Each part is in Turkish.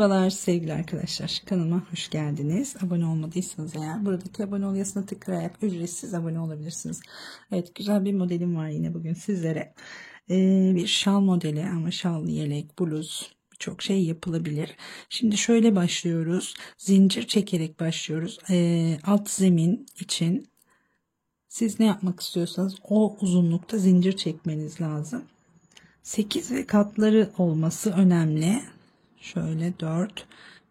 Merhabalar sevgili arkadaşlar, kanalıma hoş geldiniz. Abone olmadıysanız eğer buradaki abone ol yazısına tıklayarak ücretsiz abone olabilirsiniz. Evet, güzel bir modelim var yine bugün sizlere. Bir şal modeli ama şal, yelek, bluz, birçok şey yapılabilir. Şimdi şöyle başlıyoruz, zincir çekerek başlıyoruz. Alt zemin için siz ne yapmak istiyorsanız o uzunlukta zincir çekmeniz lazım. 8 ve katları olması önemli. Şöyle 4,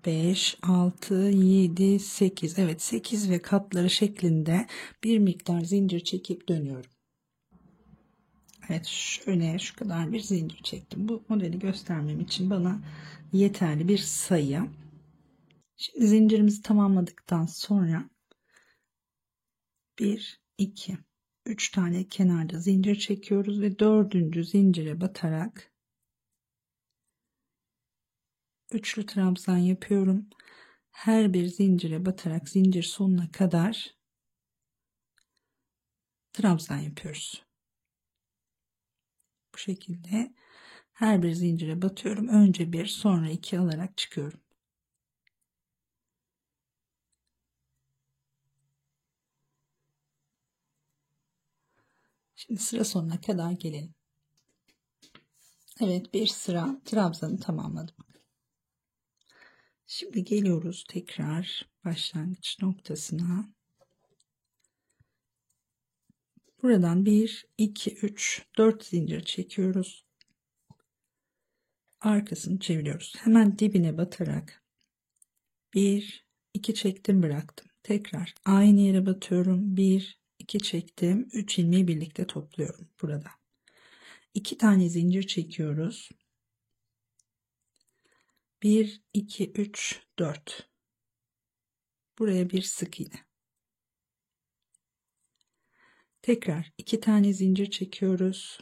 5, 6, 7, 8. Evet, 8 ve katları şeklinde bir miktar zincir çekip dönüyorum. Evet, şöyle şu kadar bir zincir çektim. Bu modeli göstermem için bana yeterli bir sayı. Şimdi zincirimizi tamamladıktan sonra 1, 2, 3 tane kenarda zincir çekiyoruz ve 4. zincire batarak üçlü trabzan yapıyorum. Her bir zincire batarak zincir sonuna kadar trabzan yapıyoruz. Bu şekilde her bir zincire batıyorum. Önce bir, sonra iki alarak çıkıyorum. Şimdi sıra sonuna kadar gelelim. Evet, bir sıra trabzanı tamamladım. Şimdi geliyoruz tekrar başlangıç noktasına. Buradan 1, 2, 3, 4 zincir çekiyoruz. Arkasını çeviriyoruz. Hemen dibine batarak 1, 2 çektim, bıraktım. Tekrar aynı yere batıyorum. 1, 2 çektim. 3 ilmeği birlikte topluyorum burada. 2 tane zincir çekiyoruz. 1, 2, 3, 4. Buraya bir sık iğne. Tekrar 2 tane zincir çekiyoruz.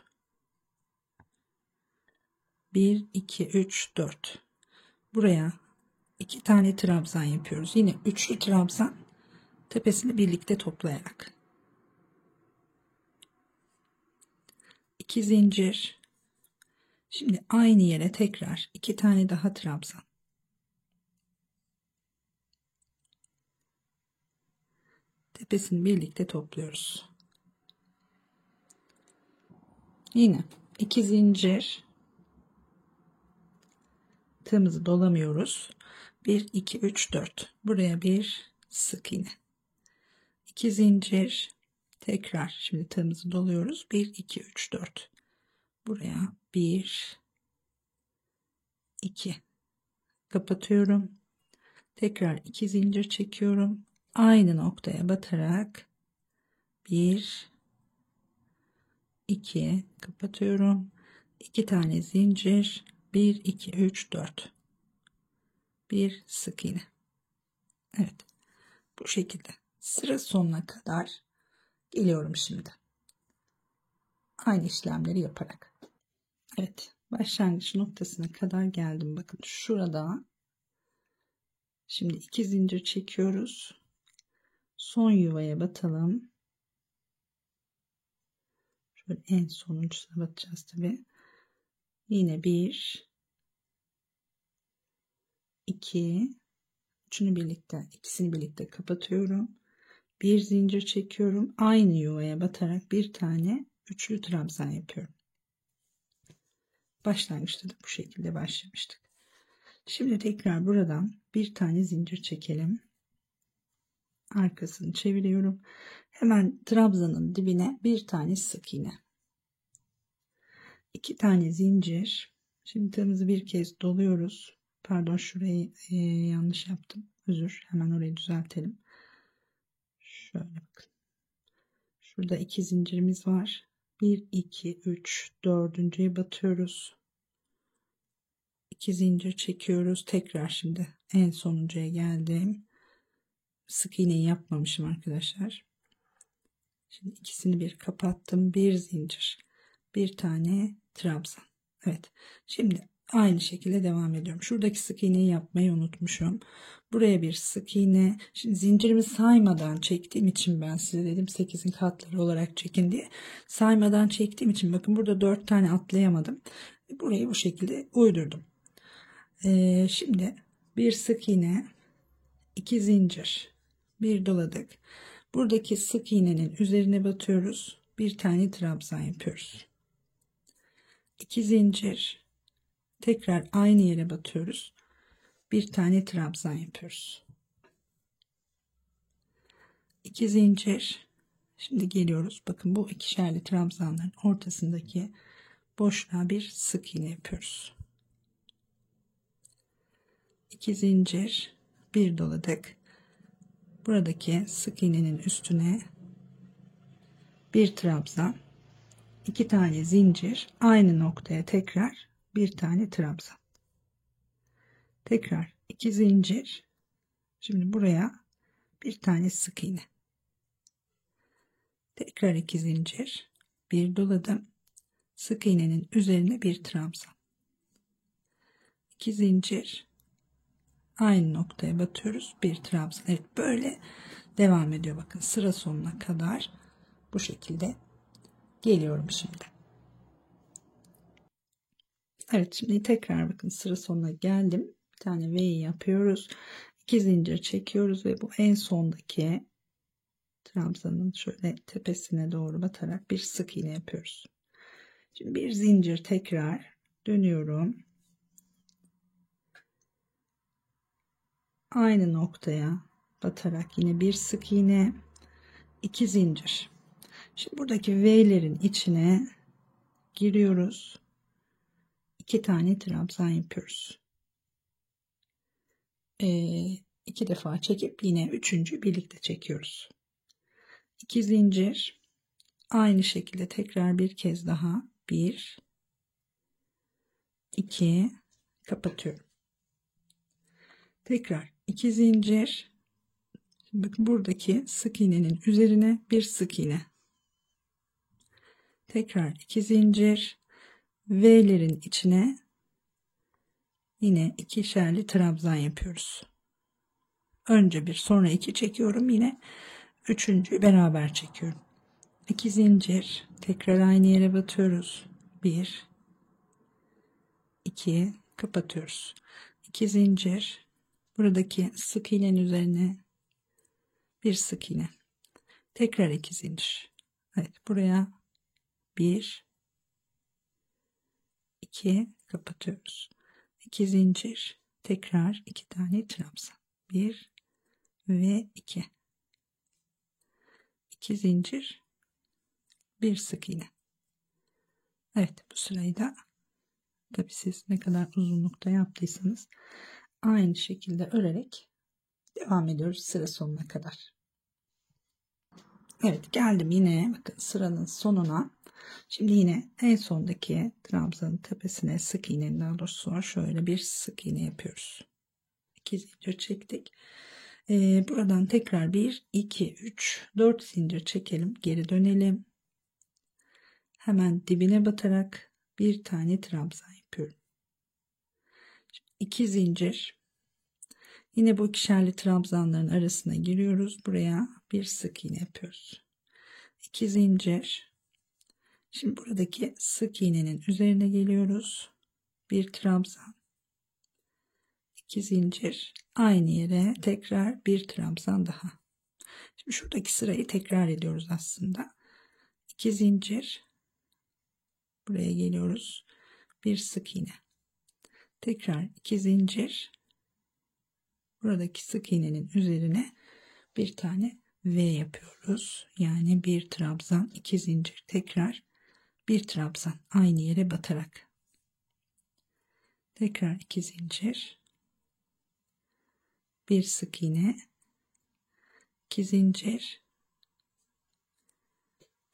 1, 2, 3, 4. Buraya 2 tane trabzan yapıyoruz. Yine üçlü trabzan, tepesini birlikte toplayarak. 2 zincir. Şimdi aynı yere tekrar 2 tane daha trabzan. Tepesini birlikte topluyoruz. Yine 2 zincir. Tığımızı dolamıyoruz. 1, 2, 3, 4. Buraya bir sık iğne. 2 zincir. Tekrar şimdi tığımızı doluyoruz. 1, 2, 3, 4. Buraya 1, 2. Kapatıyorum. Tekrar 2 zincir çekiyorum. Aynı noktaya batarak 1, 2 kapatıyorum. 2 tane zincir. 1, 2, 3, 4. Bir sık iğne. Evet. Bu şekilde sıra sonuna kadar geliyorum şimdi. Aynı işlemleri yaparak. Evet. Başlangıç noktasına kadar geldim. Bakın şurada. Şimdi 2 zincir çekiyoruz. Son yuvaya batalım. Şöyle en sonuncusuna batacağız tabi. Yine 1, 2, ikisini birlikte kapatıyorum. Bir zincir çekiyorum. Aynı yuvaya batarak bir tane üçlü trabzan yapıyorum. Başlangıçta da bu şekilde başlamıştık. Şimdi tekrar buradan bir tane zincir çekelim. Arkasını çeviriyorum. Hemen trabzanın dibine bir tane sık iğne. 2 tane zincir. Şimdi tığımızı bir kez doluyoruz. Pardon, şurayı yanlış yaptım. Özür. Hemen orayı düzeltelim. Şöyle bakın. Şurada 2 zincirimiz var. 1, 2, 3, 4'üncüye batıyoruz. 2 zincir çekiyoruz. Tekrar şimdi en sonuncuya geldim. Sık iğneyi yapmamışım arkadaşlar. Şimdi ikisini bir kapattım. Bir zincir. Bir tane trabzan. Evet. Şimdi aynı şekilde devam ediyorum. Şuradaki sık iğneyi yapmayı unutmuşum. Buraya bir sık iğne. Şimdi zincirimi saymadan çektiğim için ben size dedim 8'in katları olarak çekin diye. Saymadan çektiğim için bakın burada 4 tane atlayamadım. Burayı bu şekilde uydurdum. Şimdi bir sık iğne, 2 zincir, bir doladık. Buradaki sık iğnenin üzerine batıyoruz. Bir tane trabzan yapıyoruz. 2 zincir, tekrar aynı yere batıyoruz. Bir tane trabzan yapıyoruz. 2 zincir. Şimdi geliyoruz. Bakın bu ikişerli trabzanların ortasındaki boşluğa bir sık iğne yapıyoruz. 2 zincir, bir doladık. Buradaki sık iğnenin üstüne bir trabzan, 2 tane zincir, aynı noktaya tekrar bir tane trabzan. Tekrar 2 zincir. Şimdi buraya bir tane sık iğne. Tekrar 2 zincir, bir doladım. Sık iğnenin üzerine bir trabzan. 2 zincir, aynı noktaya batıyoruz, bir trabzan. Evet, böyle devam ediyor. Bakın sıra sonuna kadar bu şekilde geliyorum şimdi. Evet, şimdi tekrar bakın sıra sonuna geldim. Bir tane V yapıyoruz. 2 zincir çekiyoruz ve bu en sondaki trabzanın şöyle tepesine doğru batarak bir sık iğne yapıyoruz. Şimdi bir zincir tekrar dönüyorum. Aynı noktaya batarak yine bir sık iğne, 2 zincir. Şimdi buradaki V'lerin içine giriyoruz. 2 tane trabzan yapıyoruz. 2 defa çekip yine üçüncü birlikte çekiyoruz. 2 zincir, aynı şekilde tekrar bir kez daha 1 2 kapatıyorum. Tekrar 2 zincir, bakın buradaki sık iğnenin üzerine bir sık iğne, tekrar 2 zincir, V'lerin içine yine ikişerli trabzan yapıyoruz. Önce bir, sonra 2 çekiyorum, yine üçüncüyü beraber çekiyorum. 2 zincir, tekrar aynı yere batıyoruz. 1 2 kapatıyoruz. 2 zincir, buradaki sık iğnenin üzerine bir sık iğne, tekrar 2 zincir. Evet, buraya 1 2 kapatıyoruz. 2 zincir, tekrar 2 tane trabzan, 1 ve 2 2 zincir, bir sık iğne. Evet, bu sırayı da tabi siz ne kadar uzunlukta yaptıysanız aynı şekilde örerek devam ediyoruz sıra sonuna kadar. Evet, geldim yine bakın sıranın sonuna. Şimdi yine en sondaki trabzanın tepesine sık iğnenin, daha doğrusu şöyle bir sık iğne yapıyoruz. 2 zincir çektik. Buradan tekrar 1 2 3 4 zincir çekelim, geri dönelim. Hemen dibine batarak bir tane trabzan yapıyorum. 2 zincir, yine bu ikişerli trabzanların arasına giriyoruz. Buraya bir sık iğne yapıyoruz. 2 zincir. Şimdi buradaki sık iğnenin üzerine geliyoruz. Bir trabzan, 2 zincir, aynı yere tekrar bir trabzan daha. Şimdi şuradaki sırayı tekrar ediyoruz aslında. 2 zincir, buraya geliyoruz. Bir sık iğne, tekrar 2 zincir, buradaki sık iğnenin üzerine bir tane V yapıyoruz. Yani bir trabzan, 2 zincir, tekrar bir trabzan, aynı yere batarak. Tekrar 2 zincir, bir sık iğne, 2 zincir,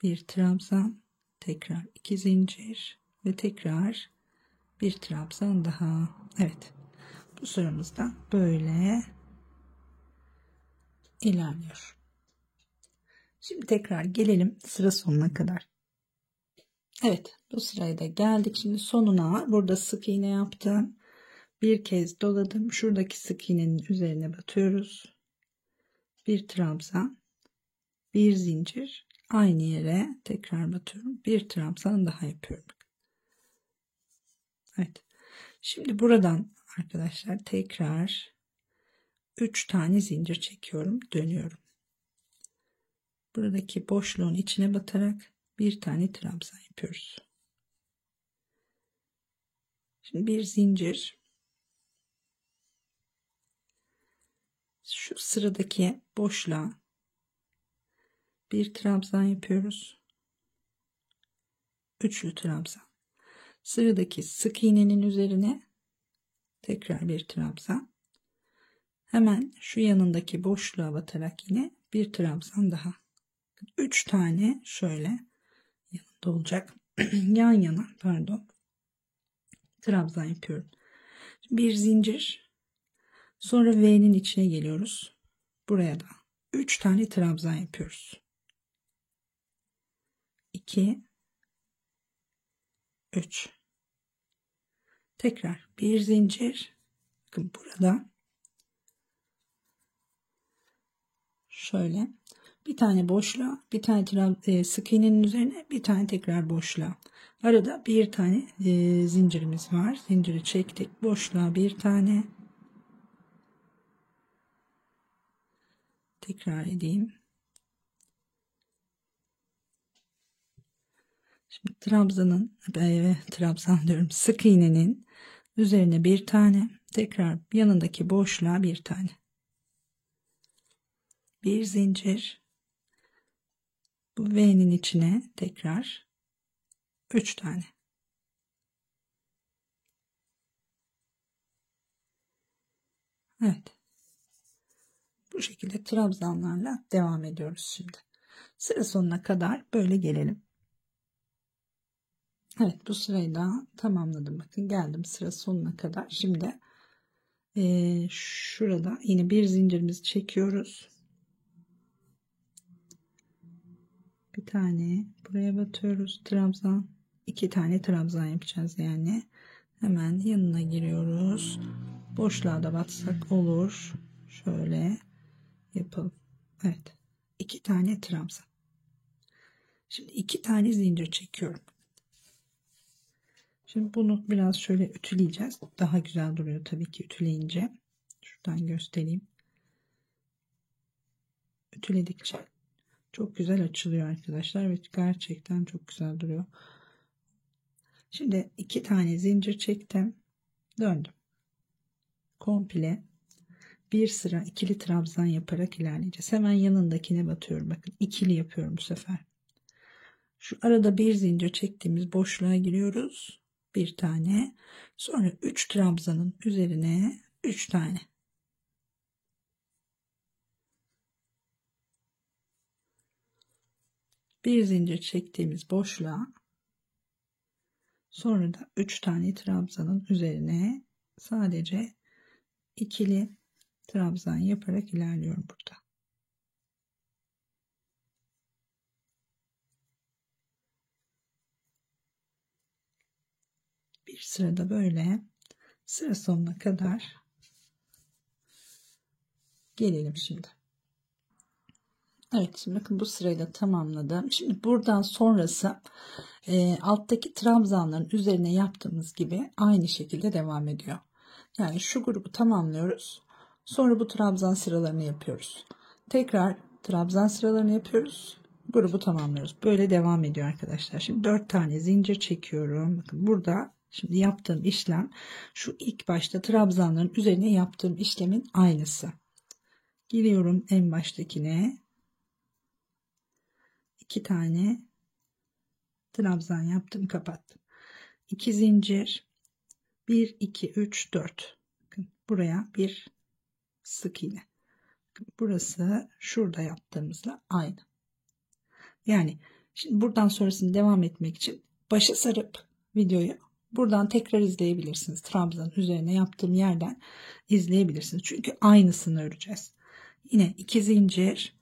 bir trabzan, tekrar 2 zincir ve tekrar bir trabzan daha. Evet, bu sıramızda böyle ilerliyor. Şimdi tekrar gelelim sıra sonuna kadar. Evet, bu sıraya da geldik. Şimdi sonuna burada sık iğne yaptım. Bir kez doladım. Şuradaki sık iğnenin üzerine batıyoruz. Bir trabzan, bir zincir, aynı yere tekrar batıyorum. Bir trabzan daha yapıyorum. Evet. Şimdi buradan arkadaşlar tekrar 3 tane zincir çekiyorum, dönüyorum. Buradaki boşluğun içine batarak bir tane trabzan yapıyoruz. Şimdi bir zincir, şu sıradaki boşluğa bir trabzan yapıyoruz. Üçlü trabzan. Sıradaki sık iğnenin üzerine tekrar bir trabzan. Hemen şu yanındaki boşluğa batarak yine bir trabzan daha. 3 tane şöyle yanında olacak. Yan yana trabzan yapıyorum. Bir zincir. Sonra V'nin içine geliyoruz. Buraya da 3 tane trabzan yapıyoruz. 2 3 tekrar bir zincir. Bakın burada şöyle bir tane boşluğa, bir tane sık iğnenin üzerine bir tane tekrar boşluğa. Arada bir tane zincirimiz var. Zinciri çektik. Boşluğa bir tane. Tekrar edeyim. Şimdi trabzan diyorum, sık iğnenin üzerine bir tane, tekrar yanındaki boşluğa bir tane. Bir zincir. Bu V'nin içine tekrar 3 tane. Evet. Bu şekilde trabzanlarla devam ediyoruz şimdi. Sıra sonuna kadar böyle gelelim. Evet, bu sırayı da tamamladım. Bakın geldim sıra sonuna kadar. Şimdi şurada yine bir zincirimizi çekiyoruz. Bir tane buraya batıyoruz. Trabzan. 2 tane trabzan yapacağız yani. Hemen yanına giriyoruz. Boşluğa da batsak olur. Şöyle yapalım. Evet. 2 tane trabzan. Şimdi 2 tane zincir çekiyorum. Şimdi bunu biraz şöyle ütüleyeceğiz. Daha güzel duruyor tabii ki ütüleyince. Şuradan göstereyim. Ütüledikçe çok güzel açılıyor arkadaşlar. Evet, gerçekten çok güzel duruyor. Şimdi 2 tane zincir çektim. Döndüm. Komple bir sıra ikili trabzan yaparak ilerleyeceğiz. Hemen yanındakine batıyorum. Bakın ikili yapıyorum bu sefer. Şu arada bir zincir çektiğimiz boşluğa giriyoruz. Bir tane. Sonra 3 trabzanın üzerine 3 tane. Bir zincir çektiğimiz boşluğa, sonra da 3 tane trabzanın üzerine sadece ikili trabzan yaparak ilerliyorum burada. Bir sırada böyle sıra sonuna kadar gelelim şimdi. Evet, şimdi bakın bu sırayı da tamamladım. Şimdi buradan sonrası alttaki trabzanların üzerine yaptığımız gibi aynı şekilde devam ediyor. Yani şu grubu tamamlıyoruz. Sonra bu trabzan sıralarını yapıyoruz. Tekrar trabzan sıralarını yapıyoruz. Grubu tamamlıyoruz. Böyle devam ediyor arkadaşlar. Şimdi 4 tane zincir çekiyorum. Bakın burada şimdi yaptığım işlem şu ilk başta trabzanların üzerine yaptığım işlemin aynısı. Giriyorum en baştakine. 2 tane trabzan yaptım, kapattım. 2 zincir, 1 2 3 4. Bakın buraya bir sık iğne. Burası şurada yaptığımızla aynı. Yani şimdi buradan sonrasını devam etmek için başa sarıp videoyu buradan tekrar izleyebilirsiniz. Trabzanın üzerine yaptığım yerden izleyebilirsiniz. Çünkü aynısını öreceğiz. Yine 2 zincir,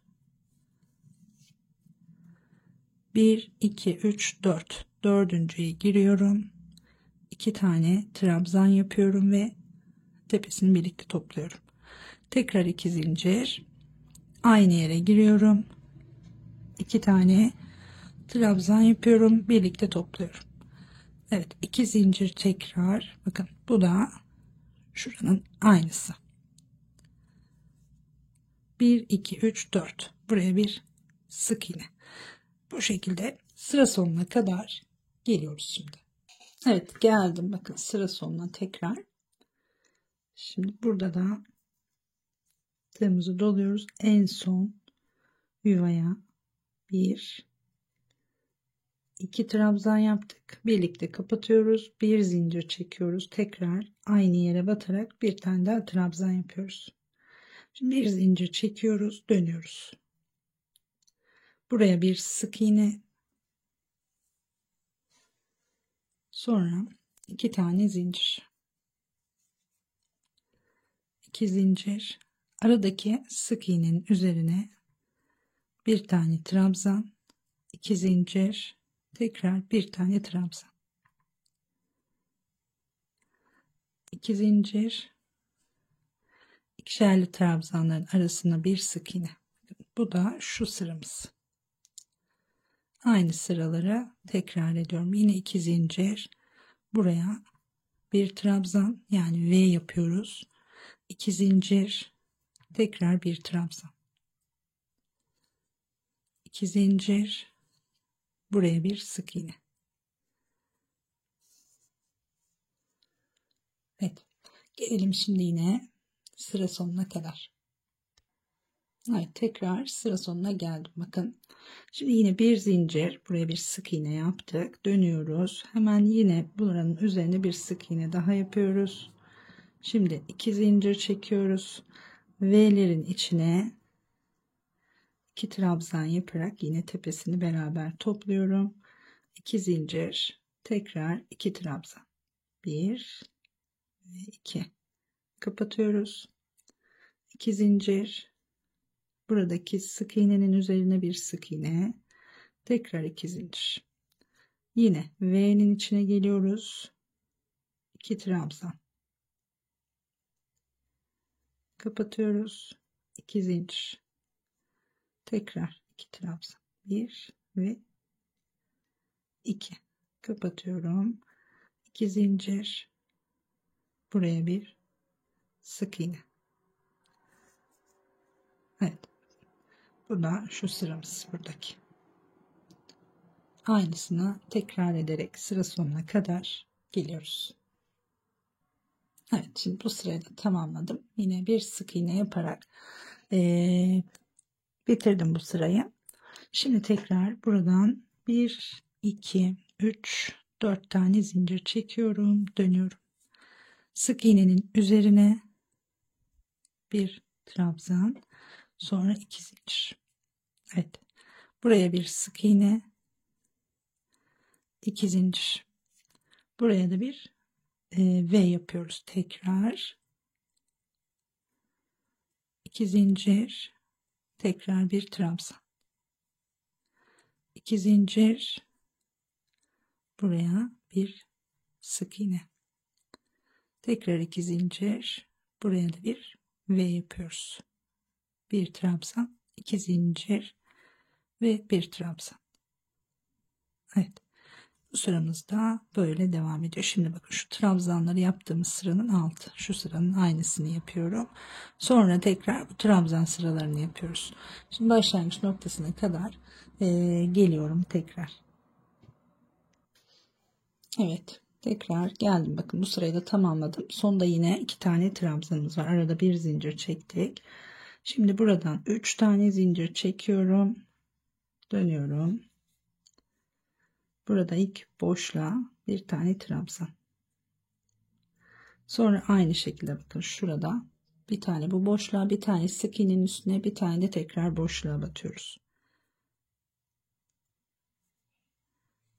1 2 3 4. Dördüncüye giriyorum. 2 tane trabzan yapıyorum ve tepesini birlikte topluyorum. Tekrar 2 zincir, aynı yere giriyorum. 2 tane trabzan yapıyorum, birlikte topluyorum. Evet, 2 zincir tekrar. Bakın bu da Şuranın aynısı. 1, 2, 3, 4. Buraya bir sık iğne. Bu şekilde sıra sonuna kadar geliyoruz şimdi. Evet, geldim. Bakın sıra sonuna tekrar. Şimdi burada da tığımızı doluyoruz. En son yuvaya 1, 2 trabzan yaptık. Birlikte kapatıyoruz. Bir zincir çekiyoruz. Tekrar aynı yere batarak bir tane daha trabzan yapıyoruz. Şimdi bir zincir çekiyoruz. Dönüyoruz. Buraya bir sık iğne. Sonra 2 tane zincir. 2 zincir. Aradaki sık iğnenin üzerine bir tane trabzan. 2 zincir. Tekrar bir tane trabzan. 2 zincir. İkişerli trabzanların arasına bir sık iğne. Bu da şu sıramız. Aynı sıralara tekrar ediyorum. Yine 2 zincir. Buraya bir trabzan, yani V yapıyoruz. 2 zincir. Tekrar bir trabzan. 2 zincir. Buraya bir sık iğne. Evet. Gelelim şimdi yine sıra sonuna kadar. Evet, tekrar sıra sonuna geldim. Bakın. Şimdi yine bir zincir, buraya bir sık iğne yaptık. Dönüyoruz. Hemen yine buranın üzerine bir sık iğne daha yapıyoruz. Şimdi 2 zincir çekiyoruz. V'lerin içine 2 trabzan yaparak yine tepesini beraber topluyorum. 2 zincir, tekrar 2 trabzan. 1 ve 2. Kapatıyoruz. 2 zincir. Buradaki sık iğnenin üzerine bir sık iğne. Tekrar 2 zincir. Yine V'nin içine geliyoruz. 2 trabzan. Kapatıyoruz. 2 zincir. Tekrar 2 trabzan. 1 ve 2. Kapatıyorum. 2 zincir. Buraya bir sık iğne. Evet. Bu da şu sıramız, buradaki. Aynısını tekrar ederek sıra sonuna kadar geliyoruz. Evet, şimdi bu sırayı da tamamladım. Yine bir sık iğne yaparak bitirdim bu sırayı. Şimdi tekrar buradan 1, 2, 3, 4 tane zincir çekiyorum. Dönüyorum. Sık iğnenin üzerine bir trabzan. Sonra 2 zincir. Evet. Buraya bir sık iğne. 2 zincir. Buraya da bir V yapıyoruz. Tekrar. 2 zincir. Tekrar bir trabzan. 2 zincir. Buraya bir sık iğne. Tekrar 2 zincir. Buraya da bir V yapıyoruz. Bir trabzan, 2 zincir ve bir trabzan. Evet. Bu sıramız da böyle devam ediyor. Şimdi bakın, şu trabzanları yaptığımız sıranın altı. Şu sıranın aynısını yapıyorum. Sonra tekrar bu trabzan sıralarını yapıyoruz. Şimdi başlangıç noktasına kadar geliyorum tekrar. Evet. Tekrar geldim. Bakın, bu sırayı da tamamladım. Sonda yine 2 tane trabzanımız var. Arada bir zincir çektik. Şimdi buradan 3 tane zincir çekiyorum. Dönüyorum. Burada ilk boşluğa bir tane trabzan. Sonra aynı şekilde bakın, şurada bir tane bu boşluğa, bir tane sık iğnenin üstüne, bir tane de tekrar boşluğa batıyoruz.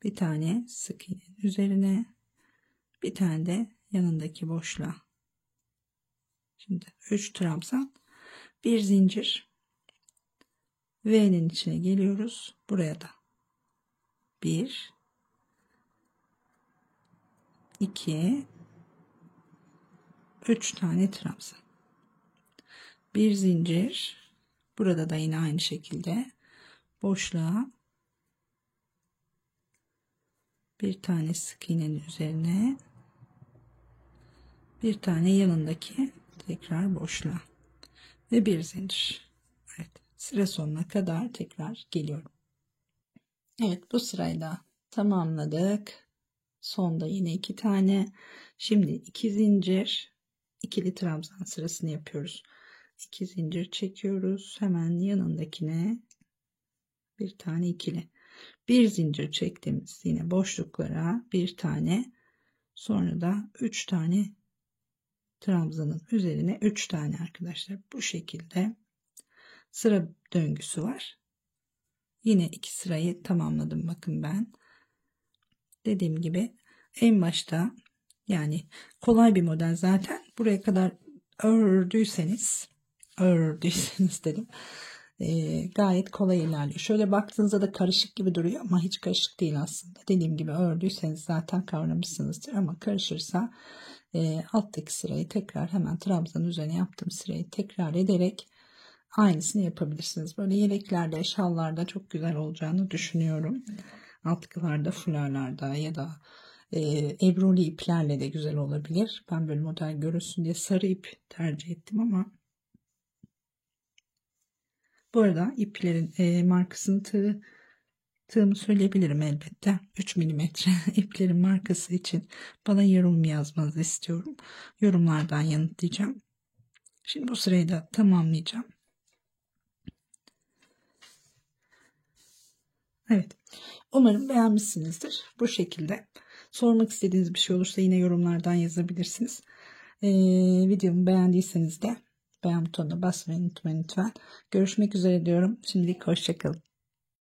Bir tane sık iğnenin üzerine, bir tane de yanındaki boşluğa. Şimdi 3 trabzan, bir zincir, V'nin içine geliyoruz. Buraya da 1, 2, 3 tane trabzan. Bir zincir. Burada da yine aynı şekilde boşluğa bir tane sık iğnenin üzerine Bir tane yanındaki tekrar boşluğa ve bir zincir. Evet, sıra sonuna kadar tekrar geliyorum. Evet, bu sırayı da tamamladık. Sonda yine 2 tane. Şimdi 2 zincir, ikili trabzan sırasını yapıyoruz. 2 zincir çekiyoruz. Hemen yanındakine bir tane ikili. Bir zincir çektiğimiz yine boşluklara bir tane. Sonra da 3 tane trabzanın üzerine 3 tane arkadaşlar. Bu şekilde sıra döngüsü var. Yine 2 sırayı tamamladım. Bakın ben. Dediğim gibi en başta, yani kolay bir model zaten. Buraya kadar ördüyseniz dedim. Gayet kolay ilerliyor. Şöyle baktığınızda da karışık gibi duruyor ama hiç karışık değil aslında. Dediğim gibi ördüyseniz zaten kavramışsınızdır ama karışırsa alttaki sırayı tekrar hemen trabzanın üzerine yaptığım sırayı tekrar ederek aynısını yapabilirsiniz. Böyle yeleklerde, şallarda çok güzel olacağını düşünüyorum. Atkılarda, fularlarda ya da ebruli iplerle de güzel olabilir. Ben böyle model görünsün diye sarı ip tercih ettim ama bu arada iplerin markasını tığımı söyleyebilirim elbette. 3 milimetre iplerin markası için bana yorum yazmanızı istiyorum. Yorumlardan yanıtlayacağım. Şimdi bu sırayı da tamamlayacağım. Evet. Umarım beğenmişsinizdir. Bu şekilde. Sormak istediğiniz bir şey olursa yine yorumlardan yazabilirsiniz. Videomu beğendiyseniz de beğen butonuna basmayı unutmayın lütfen. Görüşmek üzere diyorum. Şimdilik hoşça kalın.